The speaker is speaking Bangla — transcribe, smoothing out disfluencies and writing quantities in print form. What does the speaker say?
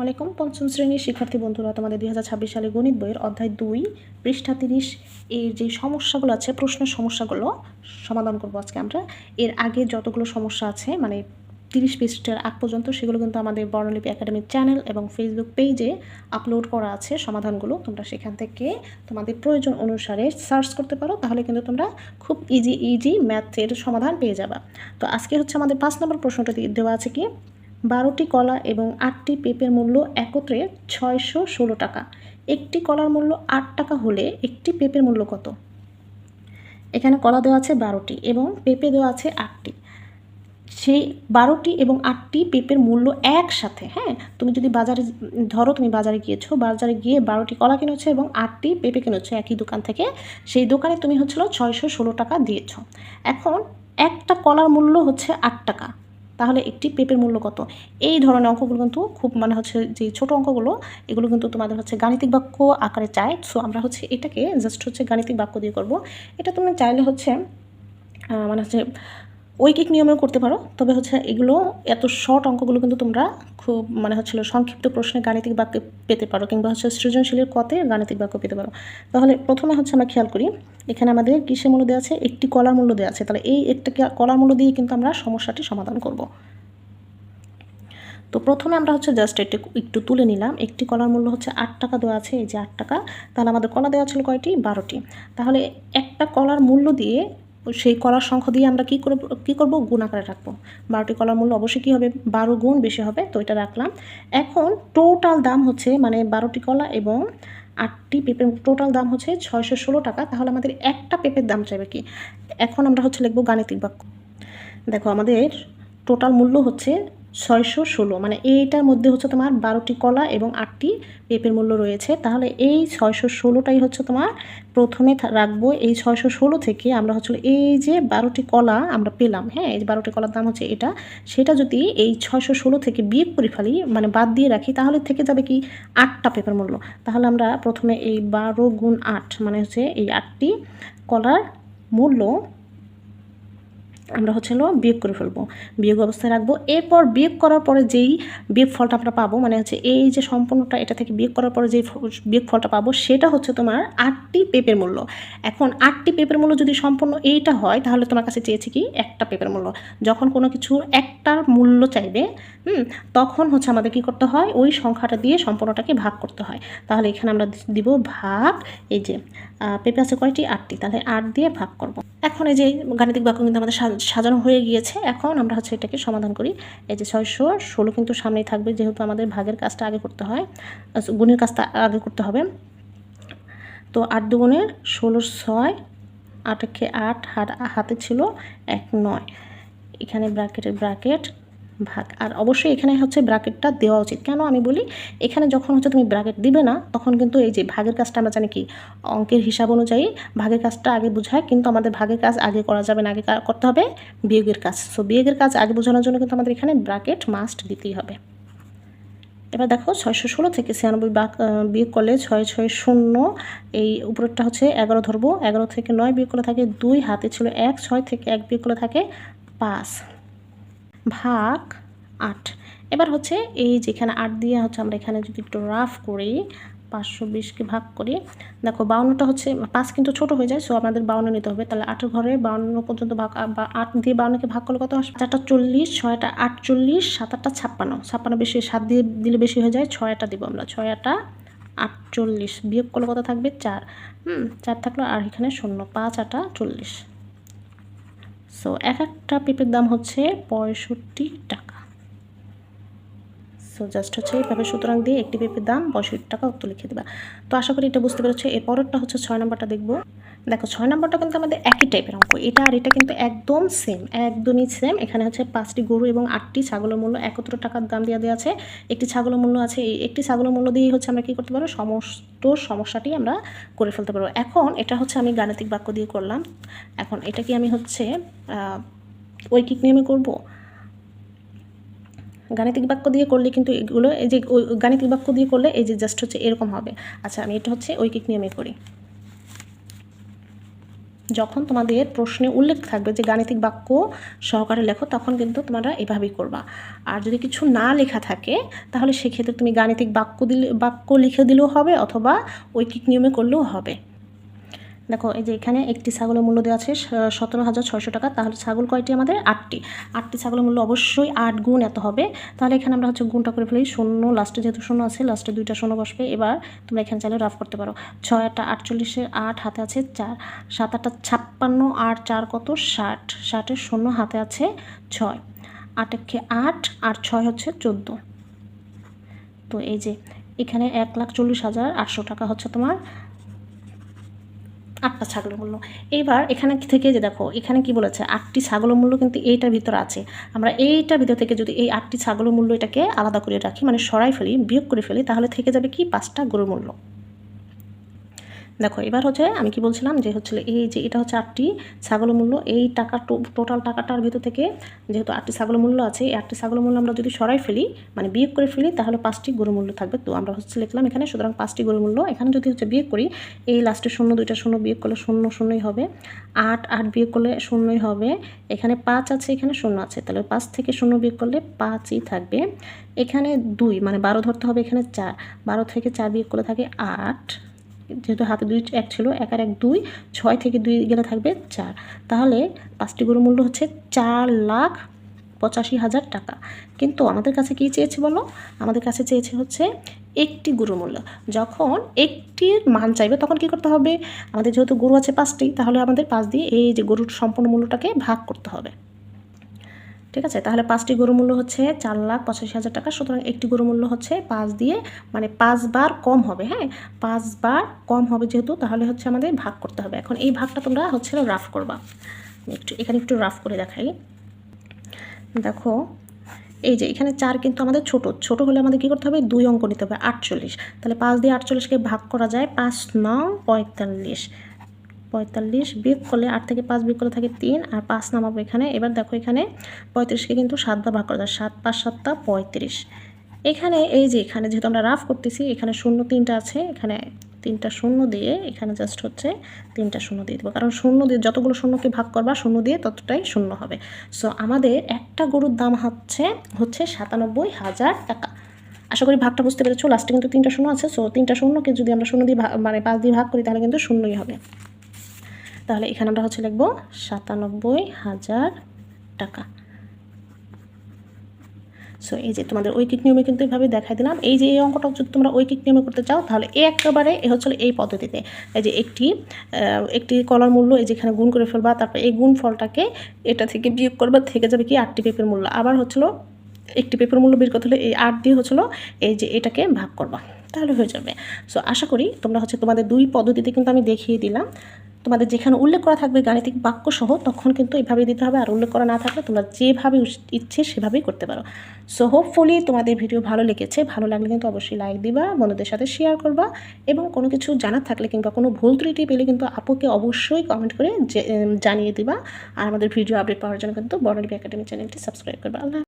আলাইকুম। পঞ্চম শ্রেণীর শিক্ষার্থী বন্ধুরা, তোমাদের 2026 সালে গণিত বইয়ের অধ্যায় 2 পৃষ্ঠা 30 এর যে সমস্যাগুলো আছে, প্রশ্নের সমস্যাগুলো সমাধান করব আজকে আমরা। এর আগে যতগুলো সমস্যা আছে মানে 30 পৃষ্ঠার আগ পর্যন্ত, সেগুলো কিন্তু আমাদের বর্ণলিপি একাডেমিক চ্যানেল এবং ফেসবুক পেজে আপলোড করা আছে সমাধানগুলো। তোমরা সেখান থেকে তোমাদের প্রয়োজন অনুসারে সার্চ করতে পারো, তাহলে কিন্তু তোমরা খুব ইজি ম্যাথের সমাধান পেয়ে যাবা। তো আজকে হচ্ছে আমাদের 5 নম্বর প্রশ্নটা দেওয়া আছে কি, 12টি কলা এবং 8টি পেঁপের মূল্য একত্রে 616 টাকা। একটি কলার মূল্য 8 টাকা হলে একটি পেঁপের মূল্য কত? এখানে কলা দেওয়া আছে 12টি এবং পেঁপে দেওয়া আছে 8টি। সেই 12টি এবং 8টি পেঁপের মূল্য একসাথে, হ্যাঁ, তুমি যদি বাজারে ধরো, তুমি বাজারে গিয়েছো, বাজারে গিয়ে 12টি কলা কিনেছো এবং 8টি পেঁপে কিনেছো একই দোকান থেকে। সেই দোকানে তুমি হচ্ছিল 616 টাকা দিয়েছো। এখন একটা কলার মূল্য হচ্ছে 8 টাকা, তাহলে একটি পেঁপের মূল্য কত? এই ধরনের অঙ্কগুলো কিন্তু খুব হচ্ছে যে ছোট অঙ্কগুলো, এগুলো কিন্তু তোমাদের হচ্ছে গাণিতিক বাক্য আকারে চায়। সো আমরা হচ্ছে এটাকে জাস্ট হচ্ছে গাণিতিক বাক্য দিয়ে করব। এটা তুমি চাইলে হচ্ছে হচ্ছে ঐকিক নিয়মেও করতে পারো, তবে হচ্ছে এগুলো এত শর্ট অঙ্কগুলো কিন্তু তোমরা খুব হচ্ছিল সংক্ষিপ্ত প্রশ্নে গাণিতিক বাক্য পেতে পারো, কিংবা হচ্ছে সৃজনশীলের কতে গাণিতিক বাক্য পেতে পারো। তাহলে প্রথমে হচ্ছে আমরা খেয়াল করি, এখানে আমাদের কিসের মূল্য দেওয়া আছে? একটি কলার মূল্য দেওয়া আছে। তাহলে এই একটা কলার মূল্য দিয়ে কিন্তু আমরা সমস্যাটি সমাধান করব। তো প্রথমে আমরা হচ্ছে জাস্ট এটা একটু তুলে নিলাম। একটি কলার মূল্য হচ্ছে 8 টাকা দেওয়া আছে, এই যে 8 টাকা। তাহলে আমাদের কলা দেওয়া ছিল কয়টি? 12টি। তাহলে একটা কলার মূল্য দিয়ে সেই কলার সংখ্যা দিয়ে আমরা কী করব? গুণ আকারে রাখবো। 12টি কলার মূল্য অবশ্যই কী হবে? 12 গুণ বেশি হবে, তো এটা রাখলাম। এখন টোটাল দাম হচ্ছে 12টি কলা এবং 8টি পেঁপের টোটাল দাম হচ্ছে 616 টাকা। তাহলে আমাদের একটা পেঁপের দাম চাইবে কি? এখন আমরা হচ্ছে লিখবো গাণিতিক বাক্য। দেখো, আমাদের টোটাল মূল্য হচ্ছে 616, এইটার মধ্যে হচ্ছে তোমার 12টি কলা এবং 8টি পেঁপের মূল্য রয়েছে। তাহলে এই 616টাই হচ্ছে তোমার প্রথমে রাখবো। এই 616 থেকে আমরা হচ্ছে এই যে 12টি কলা আমরা পেলাম, হ্যাঁ, এই যে 12টি কলার দাম হচ্ছে এটা, সেটা যদি এই 616 থেকে বিয়োগ করে ফেলি, বাদ দিয়ে রাখি, তাহলে থেকে যাবে কি? 8টা পেঁপের মূল্য। তাহলে আমরা প্রথমে এই 12 গুণ 8 হচ্ছে এই 8টি কলার মূল্য আমরা বিয়োগ করে ফেলবো, বিয়োগ অবস্থায় রাখবো। এরপর বিয়োগ করার পরে যেই বিয়োগ ফলটা আমরা পাবো, হচ্ছে এই যে সম্পূর্ণটা, এটা থেকে বিয়োগ করার পরে যেই বিয়োগ ফলটা পাবো, সেটা হচ্ছে তোমার 8টি পেঁপের মূল্য। এখন 8টি পেঁপের মূল্য যদি সম্পূর্ণ এইটা হয়, তাহলে তোমার কাছে চেয়েছি কি? একটা পেঁপের মূল্য। যখন কোনো কিছু একটার মূল্য চাইবে, তখন হচ্ছে আমাদের কি করতে হয়? ওই সংখ্যাটা দিয়ে সম্পূর্ণটাকে ভাগ করতে হয়। তাহলে এখানে আমরা দিব ভাগ, এই যে পেঁপে আছে কয়টি? 8টি, তাহলে 8 দিয়ে ভাগ করব। এখন এই যে গাণিতিক বাক্য কিন্তু আমাদের সাজানো হয়ে গিয়েছে। এখন আমরা হচ্ছে এটাকে সমাধান করি। এই যে 616 কিন্তু সামনেই থাকবে, যেহেতু আমাদের ভাগের কাজটা আগে করতে হয়, গুণের কাজটা আগে করতে হবে। তো 8 দুগুণে 16, 6, 8 8, হাতে ছিল 1, 9, এখানে ব্র্যাকেট ভাগ। আর অবশ্যই এখানে হচ্ছে ব্র্যাকেটটা দেওয়া উচিত। কেন আমি বলি, এখানে যখন হচ্ছে তুমি ব্র্যাকেট দিবে না, তখন কিন্তু এই যে ভাগের কাজটা আমরা জানি কি, অঙ্কের হিসাব অনুযায়ী ভাগের কাজটা আগে বোঝায়, কিন্তু আমাদের ভাগের কাজ আগে করা যাবে না, আগে করতে হবে বিয়োগের কাজ। সো বিয়োগের কাজ আগে বোঝানোর জন্য কিন্তু আমাদের এখানে ব্র্যাকেট মাস্ট দিতেই হবে। এবার দেখো, 616 থেকে 96 বিয়োগ করলে 6 6 0, এই উপরেরটা হচ্ছে 11 ধরবো। 11 থেকে 9 বিয়োগ করলে থাকে 2, হাতে ছিল 1, 6 থেকে 1 বিয়োগ করলে থাকে 5, ভাগ 8। এবার হচ্ছে এই যেখানে 8 দিয়ে হচ্ছে আমরা এখানে যদি একটু রাফ করি, 520কে ভাগ করি, দেখো 52টা হচ্ছে 5 কিন্তু ছোট হয়ে যায়, সো আপনাদের 52 নিতে হবে। তাহলে 8 ঘরে 52 পর্যন্ত ভাগ, বা 8 দিয়ে 52কে ভাগ করলে কত আসবে? 4টা 40, 6টা 48, 7টা 56, 56 বেশি, 7 দিয়ে দিলে বেশি হয়ে যায়, 6টা দিব আমরা, 6টা 48, বিয়োগ করলে কত থাকবে? 4, 4 থাকলো, আর এখানে 0, 5 8 40। সো এক একটা পেঁপের দাম হচ্ছে 65 টাকা। সো জাস্ট হচ্ছে এইভাবে সুতরাং দিয়ে একটি পেঁপের দাম 65 টাকা উত্তর লিখে দেবা। তো আশা করি এটা বুঝতে পেরেছো। এরপরেরটা হচ্ছে 6 নম্বরটা দেখবো। দেখো, 6 নম্বরটা কিন্তু আমাদের একই টাইপের অঙ্ক। এটা আর এটা কিন্তু একদম সেম, একদমই সেম। এখানে হচ্ছে 5টি গরু এবং 8টি ছাগলের মূল্য 71 টাকার দাম দেওয়া আছে। একটি ছাগলের মূল্য আছে, এই একটি ছাগলের মূল্য দিয়ে হচ্ছে আমরা কী করতে পারবো? সমস্ত সমস্যাটি আমরা করে ফেলতে পারবো। এখন এটা হচ্ছে আমি গাণিতিক বাক্য দিয়ে করলাম। এখন এটা কি আমি হচ্ছে ঐকিক নিয়মে করব? গাণিতিক বাক্য দিয়ে করলে কিন্তু এগুলো, এই যে গাণিতিক বাক্য দিয়ে করলে এই যে জাস্ট হচ্ছে এরকম হবে। আচ্ছা, আমি এটা হচ্ছে ঐকিক নিয়মে করি। যখন তোমাদের প্রশ্নে উল্লেখ থাকবে যে গাণিতিক বাক্য সহকারে লেখো, তখন কিন্তু তোমরা এভাবেই করবা। আর যদি কিছু না লেখা থাকে তাহলে সেক্ষেত্রে তুমি গাণিতিক বাক্য লিখে দিলেও হবে, অথবা ঐকিক নিয়মে করলেও হবে। দেখো এই যে এখানে একটি ছাগলের মূল্য দেওয়া আছে 17,600 টাকা। তাহলে ছাগল কয়টি আমাদের? 8টি ছাগলের মূল্য অবশ্যই 8 গুণ এত হবে। তাহলে এখানে আমরা গুণটা করে ফেলি। শূন্য লাস্টে যেহেতু শূন্য আছে, লাস্টে 2টা শূন্য বসবে। এবার তোমরা এখানে চাইলে রাফ করতে পারো। 6 8 48, 8 হাতে আছে 4, 7 8 56, 8 4 কত? 60, 60 শূন্য হাতে আছে 6, 8 1 8 আর 6 হচ্ছে 14। তো এই যে এখানে 1,40,800 টাকা হচ্ছে তোমার 8টা ছাগলের মূল্য। এইবার এখানে থেকে যে দেখো এখানে কি বলেছে, 8টি ছাগলের মূল্য কিন্তু এইটার ভিতরে আছে। আমরা এইটার ভিতর থেকে যদি এই 8টি ছাগলের মূল্য এটাকে আলাদা করে রাখি, মানে সরাই ফেলি, বিয়োগ করে ফেলি, তাহলে থেকে যাবে কি? 5টা গরুর মূল্য। দেখো এবার হচ্ছে আমি কি বলছিলাম যে এই যে এটা হচ্ছে 8টি ছাগলের মূল্য। এই টাকা টোটাল টাকাটার ভিতর থেকে যেহেতু 8টি ছাগলের মূল্য আছে, এই 8টি ছাগলের মূল্য আমরা যদি সরাই ফেলি, মানে বিয়োগ করে ফেলি, তাহলে 5টি গরুর মূল্য থাকবে। তো আমরা লিখলাম এখানে, সুতরাং 5টি গরুর মূল্য। এখানে যদি বিয়োগ করি, এই লাস্টে শূন্য 2টা শূন্য বিয়োগ করলে শূন্য শূন্যই হবে, 8 8 বিয়োগ করলে শূন্যই হবে, এখানে 5 আছে, এখানে শূন্য আছে, তাহলে 5 থেকে শূন্য বিয়োগ করলে 5ই থাকবে। এখানে 2 মানে 12 ধরতে হবে, এখানে 4, 12 থেকে 4 বিয়োগ করলে থাকে 8, যেহেতু হাতে 2 1 ছিল, 1 আর 1 2, 6 থেকে 2 গেলে থাকবে 4। তাহলে 5টি গরুর মূল্য হচ্ছে 4,85,000 টাকা। কিন্তু আমাদের কাছে কি চেয়েছে বলো? আমাদের কাছে চেয়েছে হচ্ছে একটি গরুর মূল্য। যখন একটির মান চাইবে তখন কি করতে হবে? আমাদের যেহেতু গরু আছে 5টি, তাহলে আমাদের 5 দিয়ে এই যে গরুর সম্পূর্ণ মূল্যটাকে ভাগ করতে হবে। ঠিক আছে, তাহলে 5টি গরুর মূল্য হচ্ছে 4,85,000 টাকা। সুতরাং একটি গরুর মূল্য হচ্ছে 5 দিয়ে, মানে 5 বার কম হবে। হ্যাঁ, 5 বার কম হবে যেহেতু, তাহলে হচ্ছে আমাদের ভাগ করতে হবে। এখন এই ভাগটা তোমরা রাফ করবা। এখানে একটু রাফ করে দেখাই। দেখো এই যে এখানে 4 কিন্তু আমাদের ছোট হলে আমাদের কী করতে হবে? 2 অঙ্ক নিতে হবে, 48। তাহলে 5 দিয়ে 48কে ভাগ করা যায়, 5 9 45, 45 বিয়োগ করলে 8 থেকে 5 বিয়োগ করলে থাকে 3, আর 5 নামাবো এখানে। এবার দেখো এখানে 35কে কিন্তু 7 বার ভাগ করা যায়, 7 5 7 35। এখানে এই যে এখানে যেহেতু আমরা রাফ করতেছি, এখানে শূন্য 3টা আছে, এখানে 3টা শূন্য দিয়ে এখানে জাস্ট হচ্ছে 3টা শূন্য দিয়ে দেবো, কারণ শূন্য দিয়ে যতগুলো শূন্যকে ভাগ করবা শূন্য দিয়ে ততটাই শূন্য হবে। সো আমাদের একটা গরুর দাম হচ্ছে 97,000 টাকা। আশা করি ভাগটা বুঝতে পেরেছো। লাস্টে কিন্তু 3টা শূন্য আছে, সো 3টা শূন্যকে যদি আমরা শূন্য দিয়ে মানে 5 দিয়ে ভাগ করি, তাহলে কিন্তু শূন্যই হবে। তাহলে এখানে আমরা লিখবো 97,000 টাকা। সো এই যে তোমাদের ঐকিক নিয়মে কিন্তু এইভাবে দেখাই দিলাম। এই যে এই অঙ্কটা যদি তোমরা ঐকিক নিয়মে করতে চাও, তাহলে একেবারে এই পদ্ধতিতে, এই যে একটি কলার মূল্য এই যেখানে গুণ করে ফেলবা, তারপর এই গুণ ফলটাকে এটা থেকে বিয়োগ করবা, থেকে যাবে কি 8টি পেঁপের মূল্য। আবার একটি পেঁপের মূল্য বের করতে হলে এই 8 দিয়ে এই যে এটাকে ভাগ করবা, তাহলে হয়ে যাবে। সো আশা করি তোমরা তোমাদের 2 পদ্ধতিতে কিন্তু আমি দেখিয়ে দিলাম। তোমাদের যেখানে উল্লেখ করা থাকবে গাণিতিক বাক্য সহ, তখন কিন্তু এইভাবেই দিতে হবে। আর উল্লেখ করা না থাকলে তোমরা যেভাবে ইচ্ছে সেভাবেই করতে পারো। সো হোপফুলি তোমাদের ভিডিও ভালো লেগেছে। ভালো লাগলে কিন্তু অবশ্যই লাইক দিবা, বন্ধুদের সাথে শেয়ার করবা, এবং কোনো কিছু জানার থাকলে কিংবা কোনো ভুল ত্রুটি পেলে কিন্তু আপুকে অবশ্যই কমেন্ট করে জানিয়ে দিবা। আর আমাদের ভিডিও আপডেট পাওয়ার জন্য কিন্তু বর্ণলিপি একাডেমি চ্যানেলটি সাবস্ক্রাইব করবা। আল্লাহ।